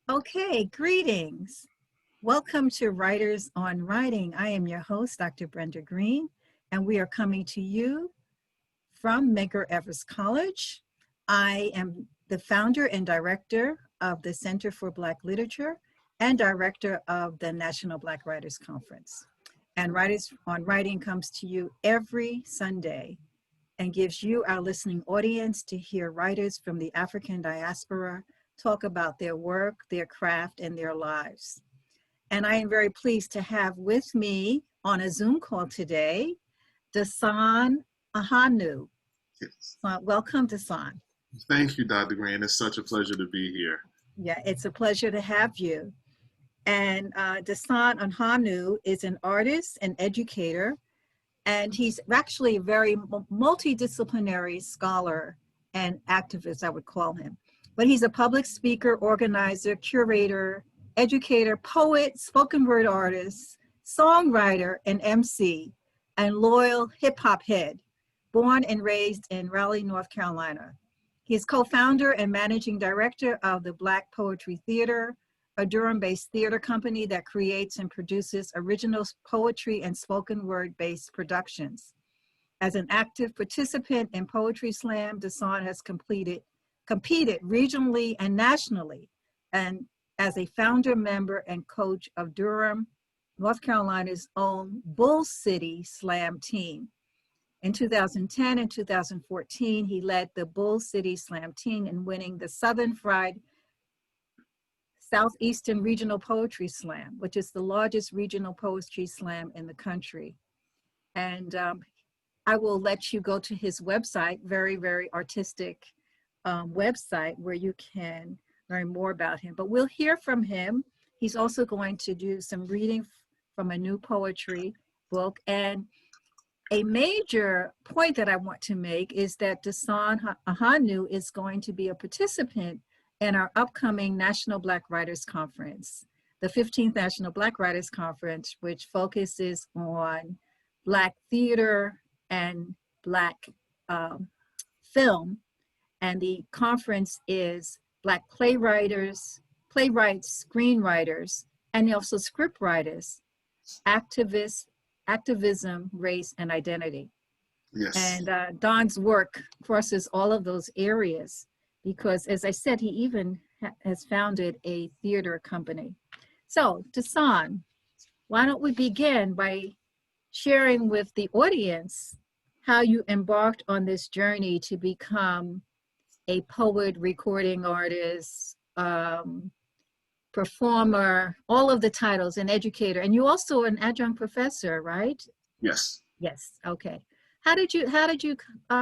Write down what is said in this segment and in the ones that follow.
Okay, greetings. Welcome to Writers on Writing. I am your host, Dr. Brenda Greene, and we are coming to you from Medgar Evers College. I am the founder and director of the Center for Black Literature and director of the National Black Writers Conference. And Writers on Writing comes to you every Sunday and gives you, our listening audience, to hear writers from the African diaspora talk about their work, their craft, and their lives. And I am very pleased to have with me on a Zoom call today, DASAN AHANU. Yes. Welcome, DASAN. Thank you, Dr. Greene. It's such a pleasure to be here. Yeah, it's a pleasure to have you. And DASAN AHANU is an artist and educator, and he's actually a very multidisciplinary scholar and activist, I would call him. But he's a public speaker, organizer, curator, educator, poet, spoken word artist, songwriter, and MC, and loyal hip hop head, born and raised in Raleigh, North Carolina. He is co-founder and managing director of the Black Poetry Theater, a Durham-based theater company that creates and produces original poetry and spoken word-based productions. As an active participant in Poetry Slam, DASAN has competed regionally and nationally, and as a founder, member, and coach of Durham, North Carolina's own Bull City Slam team. In 2010 and 2014, he led the Bull City Slam team in winning the Southern Fried Southeastern Regional Poetry Slam, which is the largest regional poetry slam in the country. And I will let you go to his website, very, very artistic website, where you can learn more about him. But we'll hear from him. He's also going to do some reading from a new poetry book. And a major point that I want to make is that DASAN AHANU is going to be a participant in our upcoming National Black Writers Conference, the 15th National Black Writers Conference, which focuses on Black theater and Black film. And the conference is Black playwrights, screenwriters, and also script writers, activism, race, and identity. Yes. And Don's work crosses all of those areas because, as I said, he even has founded a theater company. So, DASAN, why don't we begin by sharing with the audience how you embarked on this journey to become a poet, recording artist, performer, all of the titles, an educator, and you also an adjunct professor, right? Yes. Yes. Okay. How did you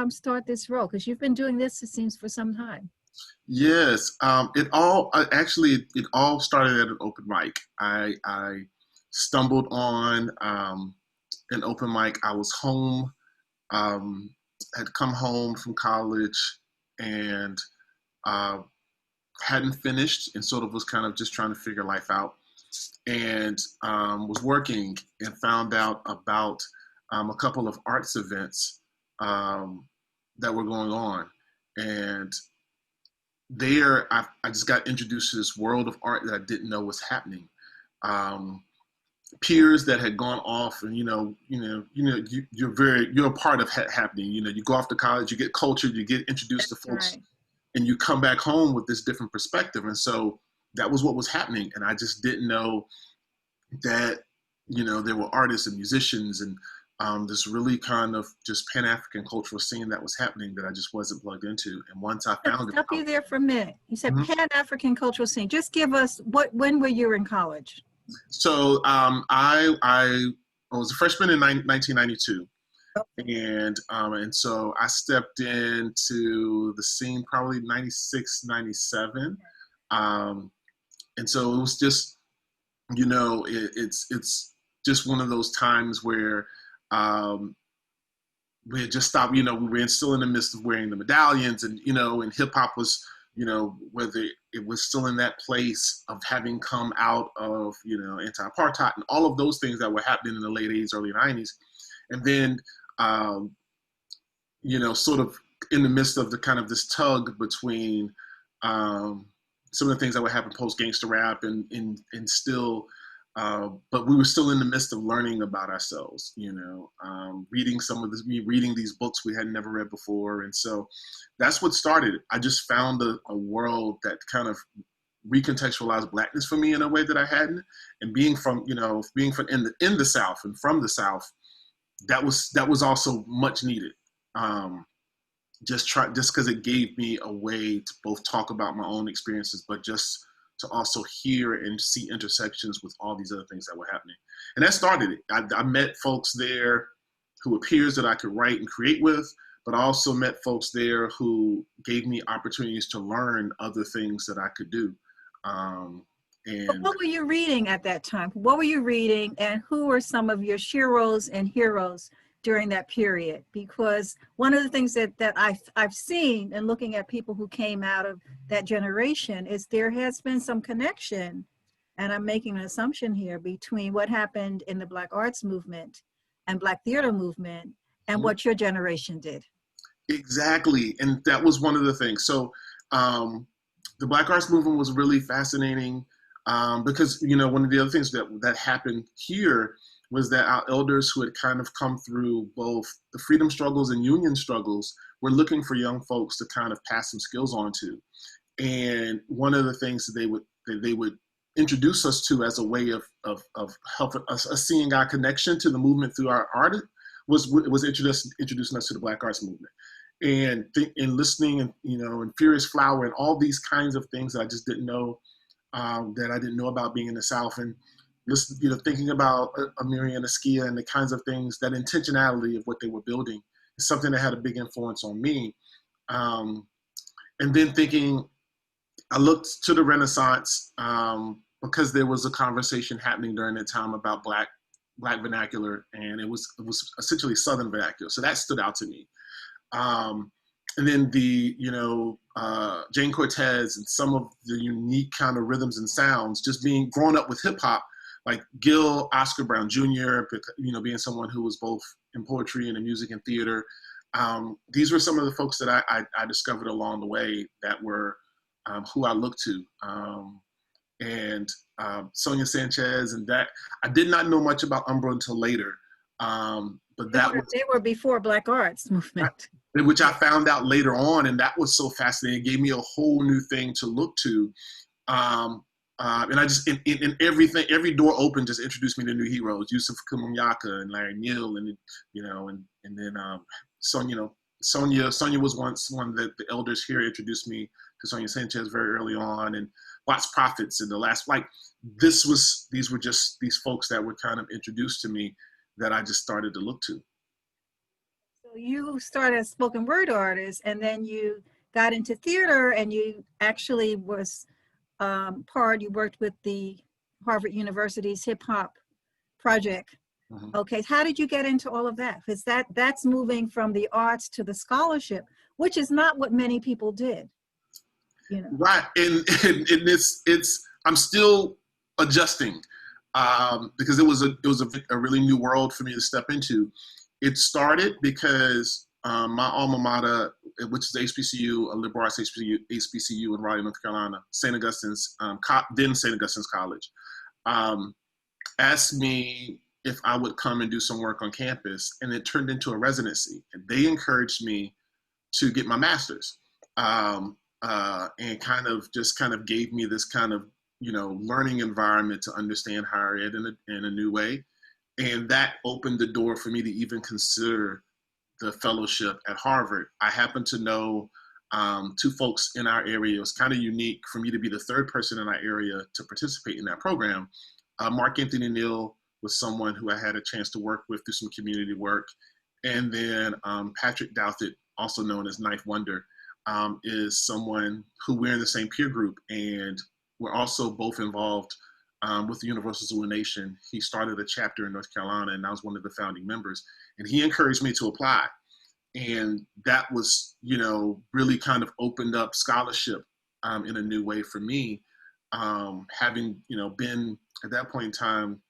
start this role? Because you've been doing this, it seems, for some time. Yes. It all started at an open mic. I stumbled on an open mic. I was home, had come home from college, and hadn't finished, and sort of was kind of just trying to figure life out, and was working and found out about a couple of arts events that were going on. And there, I just got introduced to this world of art that I didn't know was happening. Peers that had gone off, and you're a part of happening. You go off to college, you get cultured, you get introduced to folks, right, and you come back home with this different perspective. And so that was what was happening, and I just didn't know that there were artists and musicians and this really kind of just Pan-African cultural scene that was happening that I just wasn't plugged into. And once I found it— Stop you there for a minute. You said Pan-African cultural scene. Just give us, when were you in college? So I was a freshman in 1992. And so I stepped into the scene probably 96, 97. And so it was just, it's just one of those times where we had just stopped, we were still in the midst of wearing the medallions, and, and hip hop was, whether it was still in that place of having come out of, anti-apartheid and all of those things that were happening in the late 80s, early 90s. And then, sort of in the midst of the kind of this tug between some of the things that would happen post gangster rap and still, but we were still in the midst of learning about ourselves, you know, reading reading these books we had never read before. And so that's what started. I just found a world that kind of recontextualized Blackness for me in a way that I hadn't. And being from in the South and from the South, that was also much needed. Just because it gave me a way to both talk about my own experiences, but just to also hear and see intersections with all these other things that were happening. And that started it. I met folks there who were peers that I could write and create with, but I also met folks there who gave me opportunities to learn other things that I could do. But what were you reading at that time? What were you reading, and who were some of your sheroes and heroes during that period? Because one of the things that I've seen in looking at people who came out of that generation is there has been some connection, and I'm making an assumption here, between what happened in the Black arts movement and Black theater movement and what your generation did. Exactly, and that was one of the things. So the Black arts movement was really fascinating because, you know, one of the other things that happened here was that our elders who had kind of come through both the freedom struggles and union struggles were looking for young folks to kind of pass some skills on to. And one of the things that they would introduce us to as a way of helping us seeing our connection to the movement through our art was introducing us to the Black arts movement. And listening and, you know, and Furious Flower and all these kinds of things that I just didn't know, that I didn't know about being in the South. And listen, you know, thinking about Amiri and Askia and the kinds of things, that intentionality of what they were building is something that had a big influence on me. And then thinking, I looked to the Renaissance because there was a conversation happening during that time about Black vernacular, and it was essentially Southern vernacular. So that stood out to me. And then Jane Cortez and some of the unique kind of rhythms and sounds, just growing up with hip hop, like Gil Oscar Brown Jr., you know, being someone who was both in poetry and in music and theater. These were some of the folks that I discovered along the way that were who I looked to. And Sonia Sanchez, and that I did not know much about Umbra until later. But they were before Black arts movement, which I found out later on, and that was so fascinating. It gave me a whole new thing to look to, and I just in everything, every door open just introduced me to new heroes, Yusuf Kumunyaka and Larry Neal, and you know, and then Sonia was once one that the elders here introduced me to Sonia Sanchez very early on, and Watts Prophets in the last, like these were just these folks that were kind of introduced to me that I just started to look to. So you started as a spoken word artist, and then you got into theater, and you actually was you worked with the Harvard University's hip hop project. Mm-hmm. Okay, how did you get into all of that? Because that's moving from the arts to the scholarship, which is not what many people did. You know? Right, and it's I'm still adjusting. Because it was a really new world for me to step into. It started because my alma mater, which is HBCU, a liberal arts HBCU in Raleigh, North Carolina, St. Augustine's, then St. Augustine's College, asked me if I would come and do some work on campus, and it turned into a residency. And they encouraged me to get my master's, and kind of gave me this kind of, you know, learning environment to understand higher ed in a new way. And that opened the door for me to even consider the fellowship at Harvard. I happen to know two folks in our area. It was kind of unique for me to be the third person in our area to participate in that program. Mark Anthony Neal was someone who I had a chance to work with through some community work. And then Patrick Douthit, also known as Knife Wonder, is someone who we're in the same peer group, and we're also both involved with the Universal Zulu Nation. He started a chapter in North Carolina, and I was one of the founding members. And he encouraged me to apply. And that was, you know, really kind of opened up scholarship in a new way for me. Having, you know, been at that point in time,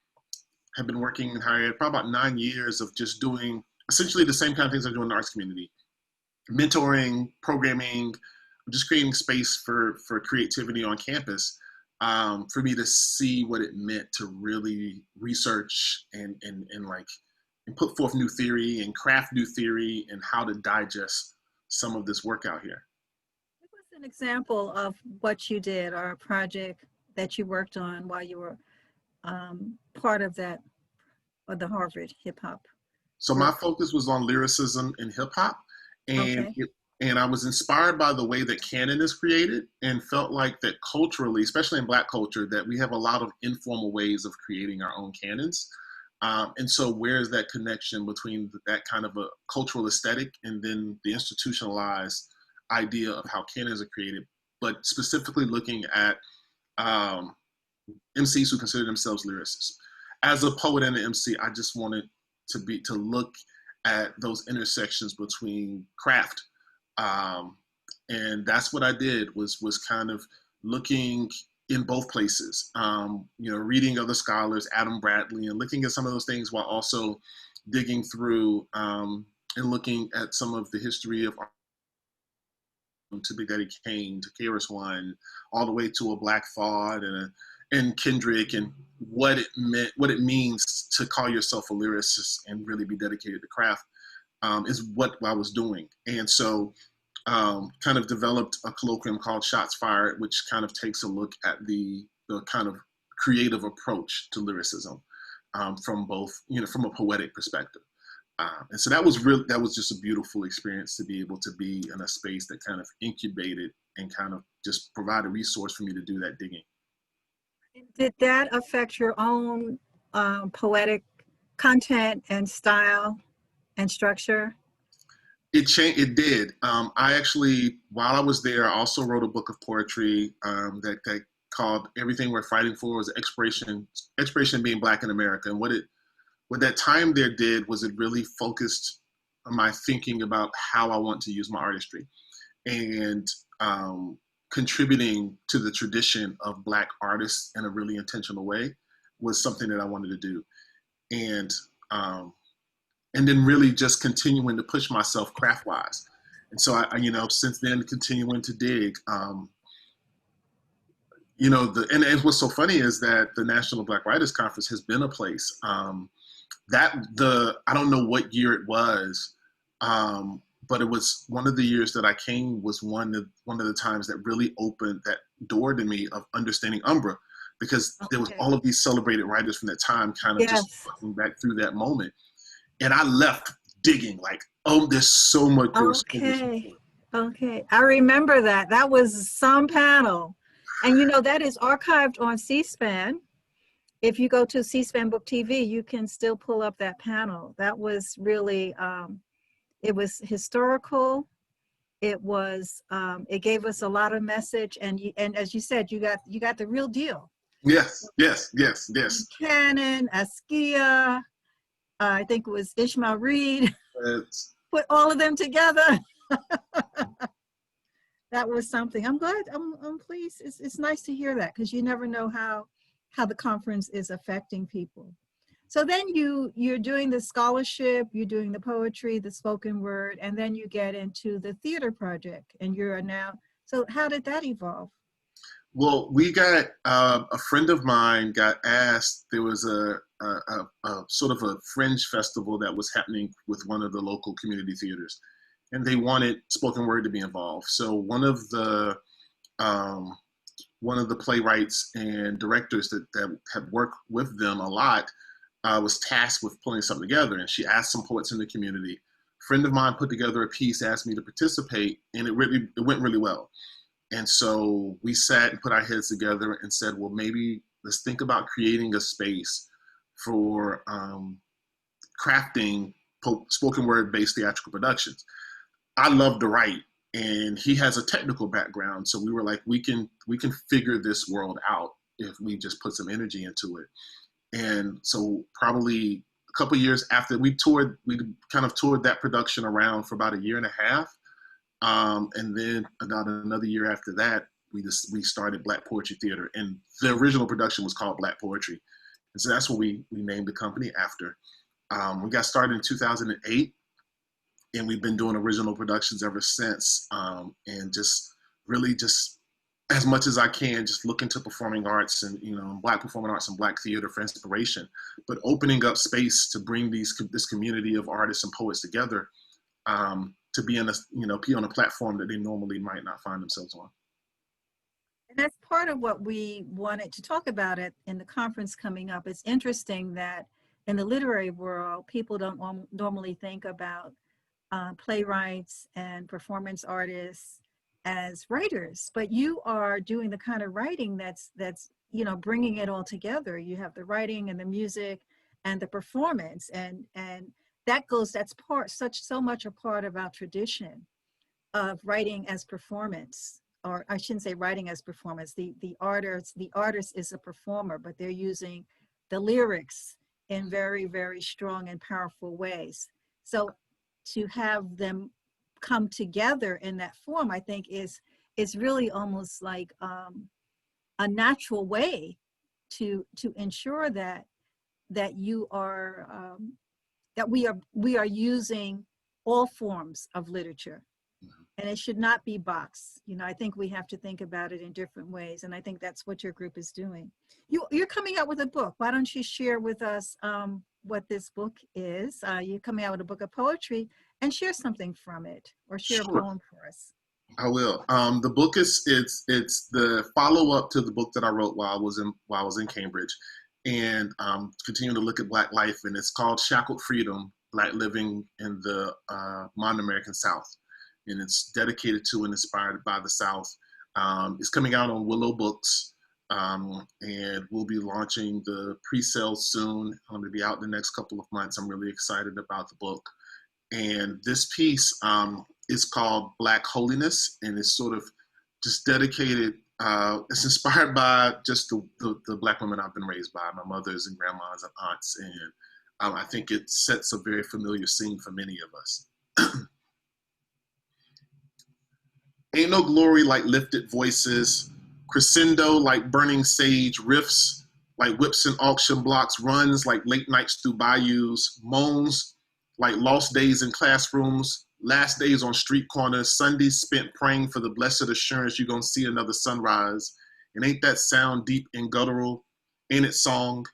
have been working in higher ed probably about 9 years of just doing essentially the same kind of things I do in the arts community. Mentoring, programming, just creating space for creativity on campus, for me to see what it meant to really research and like and put forth new theory and craft new theory and how to digest some of this work out here. Give us an example of what you did or a project that you worked on while you were part of that, or the Harvard hip hop. So my focus was on lyricism in hip hop, and Okay. and I was inspired by the way that canon is created, and felt like that culturally, especially in Black culture, that we have a lot of informal ways of creating our own canons. And so, where's that connection between that kind of a cultural aesthetic and then the institutionalized idea of how canons are created, but specifically looking at um, MCs who consider themselves lyricists. As a poet and an MC, I just wanted to look at those intersections between craft, and that's what I did was kind of looking in both places. Reading other scholars, Adam Bradley, and looking at some of those things while also digging through and looking at some of the history of to Big Daddy Kane, to KRS One, all the way to a Black Thought and Kendrick, and what it means to call yourself a lyricist and really be dedicated to craft, is what I was doing. And so kind of developed a colloquium called Shots Fired, which kind of takes a look at the kind of creative approach to lyricism, from both, from a poetic perspective. And so that was just a beautiful experience to be able to be in a space that kind of incubated and kind of just provide a resource for me to do that digging. Did that affect your own poetic content and style and structure? It changed. It did. I actually, while I was there, I also wrote a book of poetry that called "Everything We're Fighting For" was expiration being Black in America. And what that time there did was it really focused on my thinking about how I want to use my artistry, and contributing to the tradition of Black artists in a really intentional way was something that I wanted to do. And then really just continuing to push myself craft-wise. And so I since then, continuing to dig. And what's so funny is that the National Black Writers Conference has been a place I don't know what year it was, but it was one of the years that I came was one of the times that really opened that door to me of understanding Umbra, because there was all of these celebrated writers from that time kind of just walking back through that moment. And I left digging like, there's so much. Okay. I remember that. That was some panel. And that is archived on C-SPAN. If you go to C-SPAN Book TV, you can still pull up that panel. That was really, it was historical. It was, it gave us a lot of message. And as you said, you got the real deal. Yes. Cannon, Askia, I think it was Ishmael Reed. Put all of them together. That was something. I'm glad. I'm pleased. It's nice to hear that, because you never know how the conference is affecting people. So then you're doing the scholarship, you're doing the poetry, the spoken word, and then you get into the theater project, and you're now. So how did that evolve? Well, we got a friend of mine got asked. There was a sort of a fringe festival that was happening with one of the local community theaters, and they wanted spoken word to be involved. So one of the playwrights and directors that had worked with them a lot was tasked with pulling something together, and she asked some poets in the community. A friend of mine put together a piece, asked me to participate, and it went really well. And so we sat and put our heads together and said, well, maybe let's think about creating a space for crafting spoken word based theatrical productions. I love to write, and he has a technical background. So we were like, we can figure this world out if we just put some energy into it. And so probably a couple of years after we kind of toured that production around for about a year and a half. And then about another year after that, we started Black Poetry Theater, and the original production was called Black Poetry. And so that's what we named the company after. We got started in 2008, and we've been doing original productions ever since, and just really just, as much as I can, just look into performing arts and, Black performing arts and Black theater for inspiration, but opening up space to bring this community of artists and poets together, to be be on a platform that they normally might not find themselves on. And that's part of what we wanted to talk about in the conference coming up. It's interesting that in the literary world, people don't normally think about playwrights and performance artists as writers, but you are doing the kind of writing that's bringing it all together. You have the writing and the music and the performance, and that's so much a part of our tradition of writing as performance. Or I shouldn't say writing as performance. The artist is a performer, but they're using the lyrics in very, very strong and powerful ways. So to have them come together in that form, I think is really almost like a natural way to ensure that you are that we are using all forms of literature. And it should not be boxed. I think we have to think about it in different ways. And I think that's what your group is doing. You're coming out with a book. Why don't you share with us what this book is? You're coming out with a book of poetry, and share something from it, or share a poem for us. I will. The book it's the follow-up to the book that I wrote while I was in Cambridge, and continuing to look at Black life. And it's called Shackled Freedom: Black Living in the Modern American South. And it's dedicated to and inspired by the South. It's coming out on Willow Books, and we'll be launching the pre-sale soon. I'm going to be out in the next couple of months. I'm really excited about the book. And this piece is called Black Holiness, and it's sort of just dedicated, it's inspired by just the Black women I've been raised by, my mothers and grandmas and aunts. And I think it sets a very familiar scene for many of us. Ain't no glory like lifted voices, crescendo like burning sage, riffs like whips and auction blocks, runs like late nights through bayous, moans like lost days in classrooms, last days on street corners, Sundays spent praying for the blessed assurance you're gonna see another sunrise. And ain't that sound deep and guttural? Ain't it song?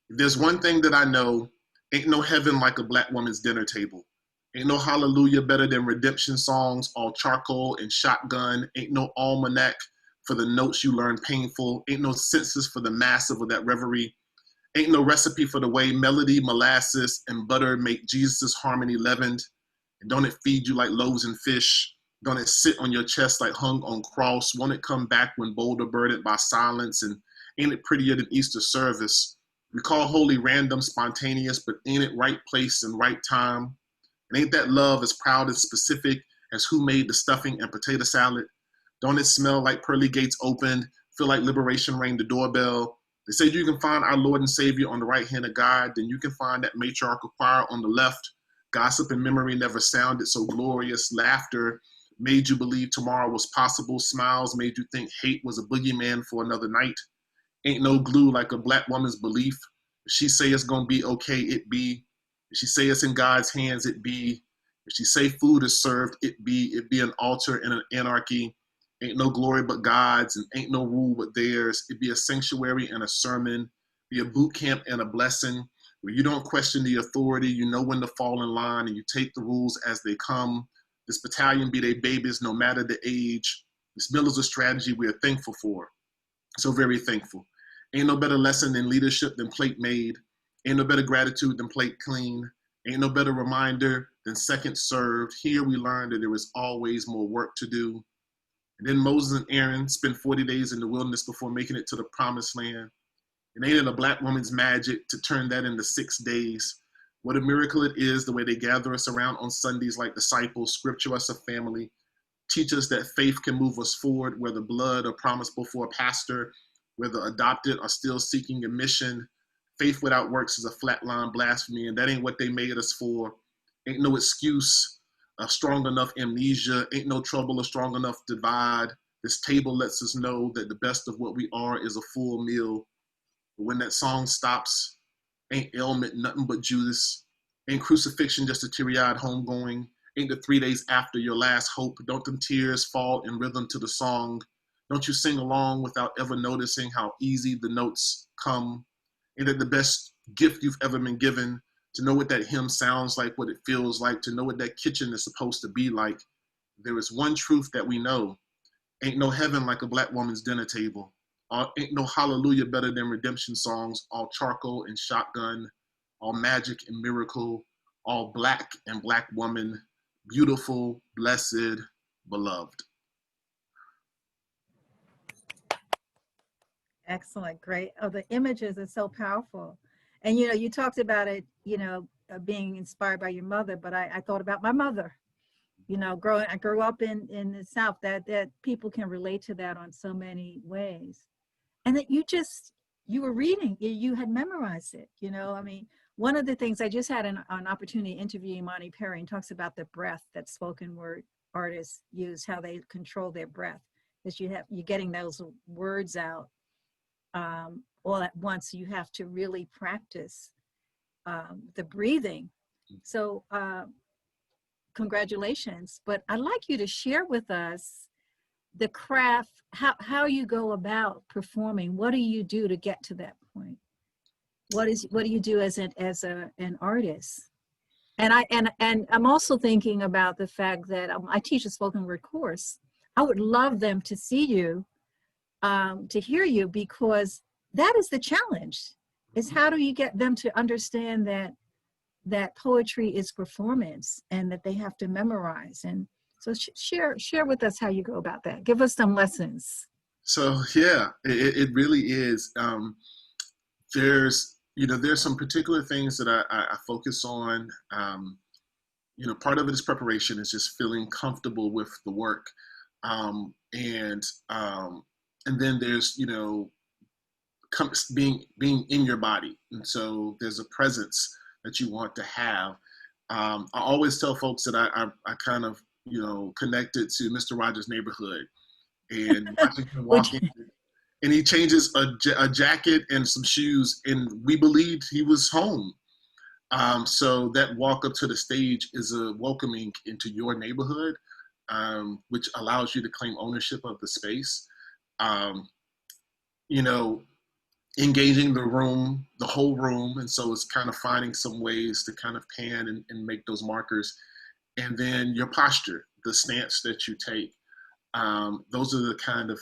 If there's one thing that I know, ain't no heaven like a Black woman's dinner table. Ain't no hallelujah better than redemption songs, all charcoal and shotgun. Ain't no almanac for the notes you learn painful. Ain't no census for the massive of that reverie. Ain't no recipe for the way melody, molasses, and butter make Jesus' harmony leavened. And don't it feed you like loaves and fish? Don't it sit on your chest like hung on cross? Won't it come back when boulder burdened by silence? And ain't it prettier than Easter service? We call holy random, spontaneous, but ain't it right place and right time? And ain't that love as proud and specific as who made the stuffing and potato salad? Don't it smell like pearly gates opened, feel like liberation rang the doorbell? They say you can find our Lord and Savior on the right hand of God, then you can find that matriarchal choir on the left. Gossip and memory never sounded so glorious. Laughter made you believe tomorrow was possible. Smiles made you think hate was a boogeyman for another night. Ain't no glue like a Black woman's belief. If she say it's gonna be okay, it be. If she say it's in God's hands, it be. If she say food is served, it be an altar and an anarchy. Ain't no glory but God's, and ain't no rule but theirs. It be a sanctuary and a sermon, be a boot camp and a blessing, where you don't question the authority, you know when to fall in line, and you take the rules as they come. This battalion be they babies, no matter the age. This mill is a strategy we are thankful for, so very thankful. Ain't no better lesson in leadership than plate made. Ain't no better gratitude than plate clean. Ain't no better reminder than second served. Here we learn that there is always more work to do. And then Moses and Aaron spent 40 days in the wilderness before making it to the promised land. And ain't it a Black woman's magic to turn that into 6 days? What a miracle it is the way they gather us around on Sundays like disciples, scripture us a family, teach us that faith can move us forward, whether blood or promise before a pastor, whether adopted or still seeking a mission. Faith without works is a flatline blasphemy, and that ain't what they made us for. Ain't no excuse, a strong enough amnesia. Ain't no trouble, a strong enough divide. This table lets us know that the best of what we are is a full meal. But when that song stops, ain't ailment nothing but Judas. Ain't crucifixion just a teary-eyed homegoing. Ain't the 3 days after your last hope? Don't them tears fall in rhythm to the song? Don't you sing along without ever noticing how easy the notes come? Ain't it the best gift you've ever been given? To know what that hymn sounds like, what it feels like, to know what that kitchen is supposed to be like. There is one truth that we know. Ain't no heaven like a black woman's dinner table. Ain't no hallelujah better than redemption songs, all charcoal and shotgun, all magic and miracle, all black and black woman, beautiful, blessed, beloved. Excellent, great. Oh, the images are so powerful. And you know, you talked about it, you know, being inspired by your mother, but I thought about my mother. You know, I grew up in the South, that people can relate to that on so many ways. And that you were reading, you had memorized it, you know. I mean, one of the things, I just had an opportunity to interview Imani Perry, and talks about the breath that spoken word artists use, how they control their breath, because you're getting those words out all at once. You have to really practice the breathing. So congratulations. But I'd like you to share with us the craft, how you go about performing. What do you do to get to that point? What do you do as an artist? And I'm also thinking about the fact that I teach a spoken word course. I would love them to see you, to hear you, because that is the challenge, is how do you get them to understand that poetry is performance, and that they have to memorize. And so share with us how you go about that. Give us some lessons. So yeah, it really is. There's some particular things that I focus on. Part of it is preparation, is just feeling comfortable with the work. And then there's, being in your body. And so there's a presence that you want to have. I always tell folks that I kind of, connected to Mr. Rogers' Neighborhood, and watching him walk in, and he changes a jacket and some shoes, and we believed he was home. So that walk up to the stage is a welcoming into your neighborhood, which allows you to claim ownership of the space. Engaging the room, the whole room. And so it's kind of finding some ways to kind of pan and make those markers. And then your posture, the stance that you take. Those are the kind of,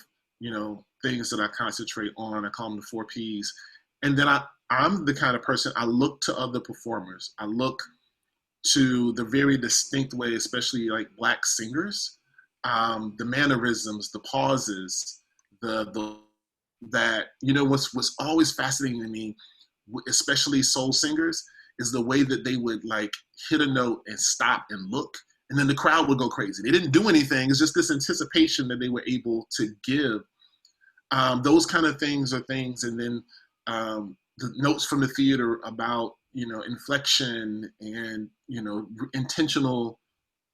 things that I concentrate on. I call them the 4 Ps. And then I'm the kind of person, I look to other performers. I look to the very distinct way, especially like Black singers, the mannerisms, the pauses, what's always fascinating to me, especially soul singers, is the way that they would like hit a note and stop and look, and then the crowd would go crazy. They didn't do anything. It's just this anticipation that they were able to give. Those kind of things are things. And then the notes from the theater about, inflection and, intentional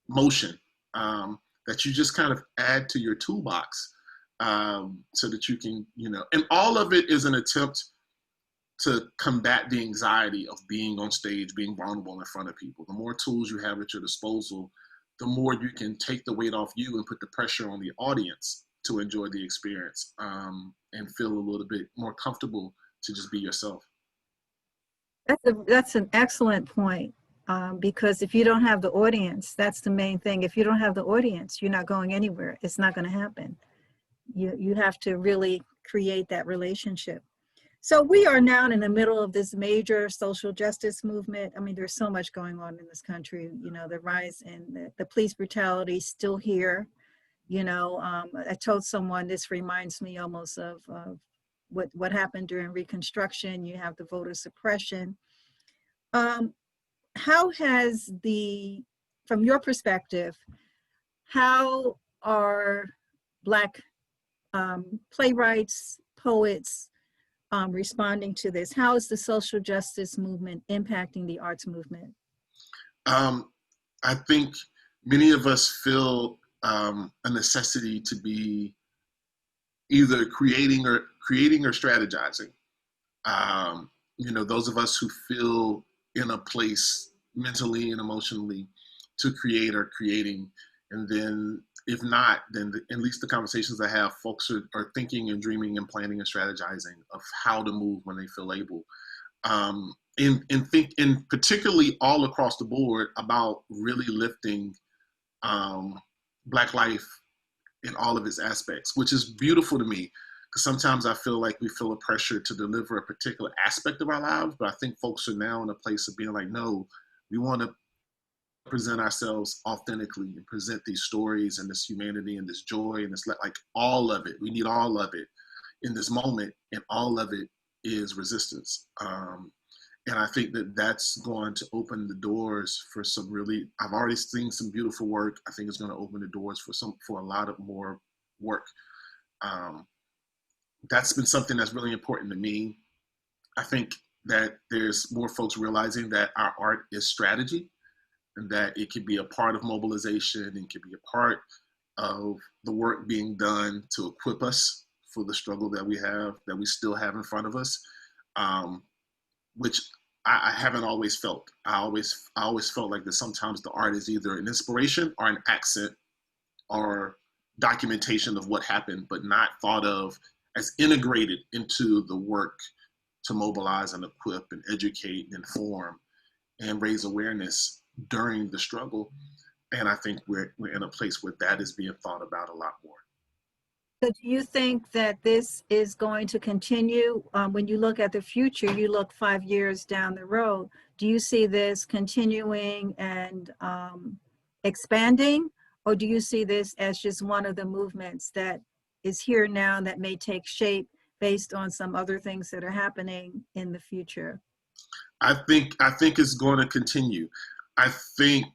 motion, that you just kind of add to your toolbox, so that you can, and all of it is an attempt to combat the anxiety of being on stage, being vulnerable in front of people. The more tools you have at your disposal, the more you can take the weight off you and put the pressure on the audience to enjoy the experience, and feel a little bit more comfortable to just be yourself. That's an excellent point, because if you don't have the audience, that's the main thing. If you don't have the audience, you're not going anywhere. It's not going to happen. You have to really create that relationship. So we are now in the middle of this major social justice movement. I mean, there's so much going on in this country. The rise in the police brutality still here. I told someone, this reminds me almost of what happened during Reconstruction. You have the voter suppression. How has from your perspective, how are Black playwrights, poets, responding to this? How is the social justice movement impacting the arts movement? I think many of us feel a necessity to be either creating or strategizing. Those of us who feel in a place mentally and emotionally to create or creating. And then if not, then at least the conversations I have, folks are thinking and dreaming and planning and strategizing of how to move when they feel able. And particularly all across the board about really lifting Black life in all of its aspects, which is beautiful to me. Because sometimes I feel like we feel a pressure to deliver a particular aspect of our lives, but I think folks are now in a place of being like, no, we want to present ourselves authentically and present these stories and this humanity and this joy and this, like, all of it. We need all of it in this moment, and all of it is resistance. And I think that that's going to open the doors for some really, I've already seen some beautiful work. I think it's going to open the doors for a lot of more work. That's been something that's really important to me. I think that there's more folks realizing that our art is strategy, and that it can be a part of mobilization and can be a part of the work being done to equip us for the struggle that we still have in front of us, which I haven't always felt. I always felt like that sometimes the art is either an inspiration or an accent or documentation of what happened, but not thought of as integrated into the work to mobilize and equip and educate and inform and raise awareness during the struggle. And I think we're in a place where that is being thought about a lot more. So do you think that this is going to continue? When you look at the future, you look 5 years down the road, do you see this continuing and expanding? Or do you see this as just one of the movements that is here now that may take shape based on some other things that are happening in the future? I think it's going to continue. I think,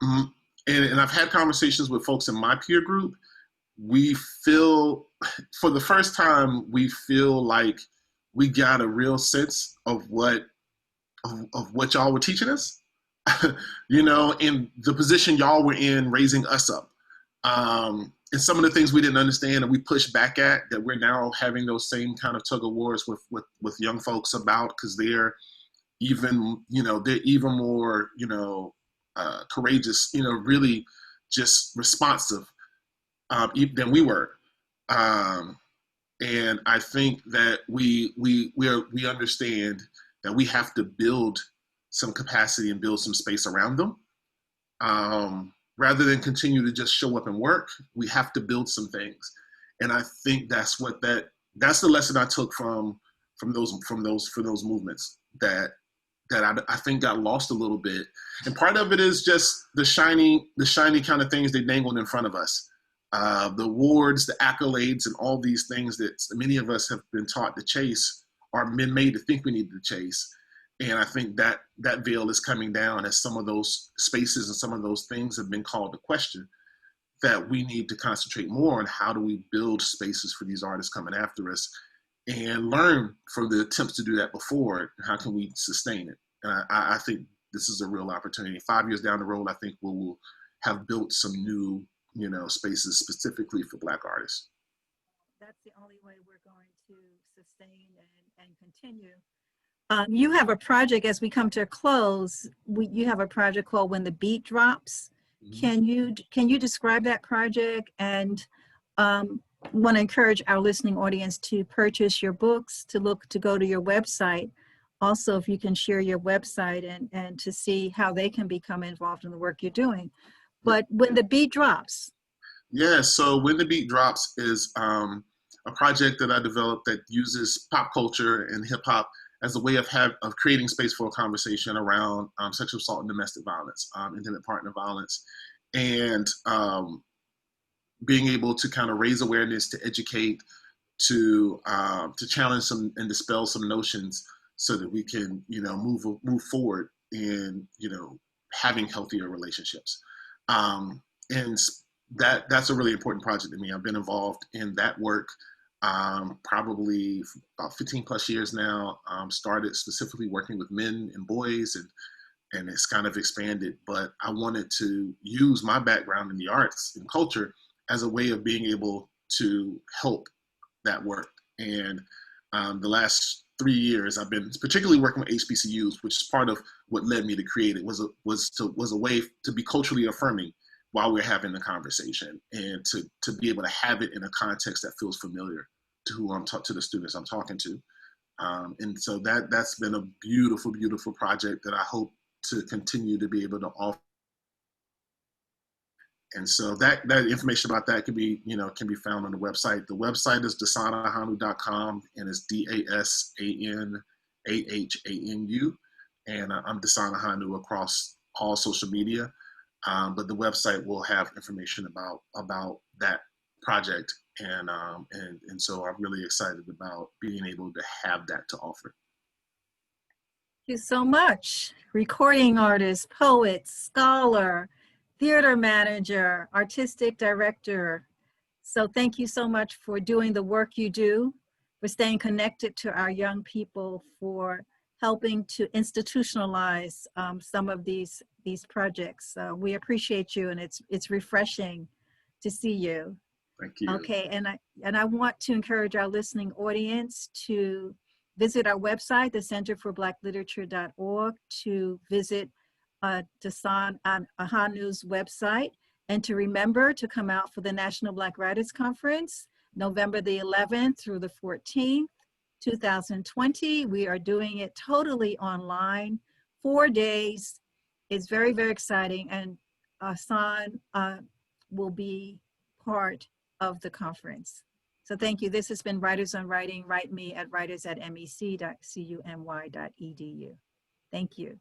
and I've had conversations with folks in my peer group. We feel, for the first time, we feel like we got a real sense of what y'all were teaching us, you know, in the position y'all were in raising us up. And some of the things we didn't understand and we pushed back at, that we're now having those same kind of tug of wars with young folks about, because they're even, you know, they're even more, you know, courageous, you know, really just responsive than we were. And I think that we understand that we have to build some capacity and build some space around them. Rather than continue to just show up and work, we have to build some things. And I think that's the lesson I took from those movements that I think got lost a little bit. And part of it is just the shiny kind of things they dangled in front of us. The awards, the accolades, and all these things that many of us have been taught to chase, or been made to think we need to chase. And I think that veil is coming down as some of those spaces and some of those things have been called to question, that we need to concentrate more on how do we build spaces for these artists coming after us, and learn from the attempts to do that before. How can we sustain it? And I think this is a real opportunity. 5 years down the road, I think we will have built some new, you know, spaces specifically for Black artists. That's the only way we're going to sustain and continue. You have a project, as we come to a close, you have a project called When the Beat Drops. Mm-hmm. Can you describe that project? And want to encourage our listening audience to purchase your books, to go to your website. Also, if you can share your website and to see how they can become involved in the work you're doing. But When the Beat Drops. Yeah, so When the Beat Drops is a project that I developed that uses pop culture and hip hop as a way of creating space for a conversation around sexual assault and domestic violence, intimate partner violence, and being able to kind of raise awareness, to educate, to challenge some and dispel some notions, so that we can, you know, move forward in, you know, having healthier relationships. And that's a really important project to me. I've been involved in that work probably about 15 plus years now. Started specifically working with men and boys, and it's kind of expanded, but I wanted to use my background in the arts and culture as a way of being able to help that work. And the last 3 years, I've been particularly working with HBCUs, which is part of what led me to create it. Was a way to be culturally affirming while we're having the conversation, and to be able to have it in a context that feels familiar to to the students I'm talking to. And so that's been a beautiful, beautiful project that I hope to continue to be able to offer. And so that information about that can be found on the website. The website is dasanahanu.com, and it's DASANAHANU. And I'm Dasan Ahanu across all social media. But the website will have information about that project. And so I'm really excited about being able to have that to offer. Thank you so much. Recording artist, poet, scholar, theater manager, artistic director. So thank you so much for doing the work you do, for staying connected to our young people, for helping to institutionalize some of these projects. We appreciate you, and it's refreshing to see you. Thank you. Okay, and I want to encourage our listening audience to visit our website, the centerforblackLiterature.org, to visit DASAN AHANU's website, and to remember to come out for the National Black Writers Conference, November the 11th through the 14th, 2020. We are doing it totally online, 4 days. It's very, very exciting, and Hassan will be part of the conference. So thank you. This has been Writers on Writing. Write me at writers@mec.cuny.edu. Thank you.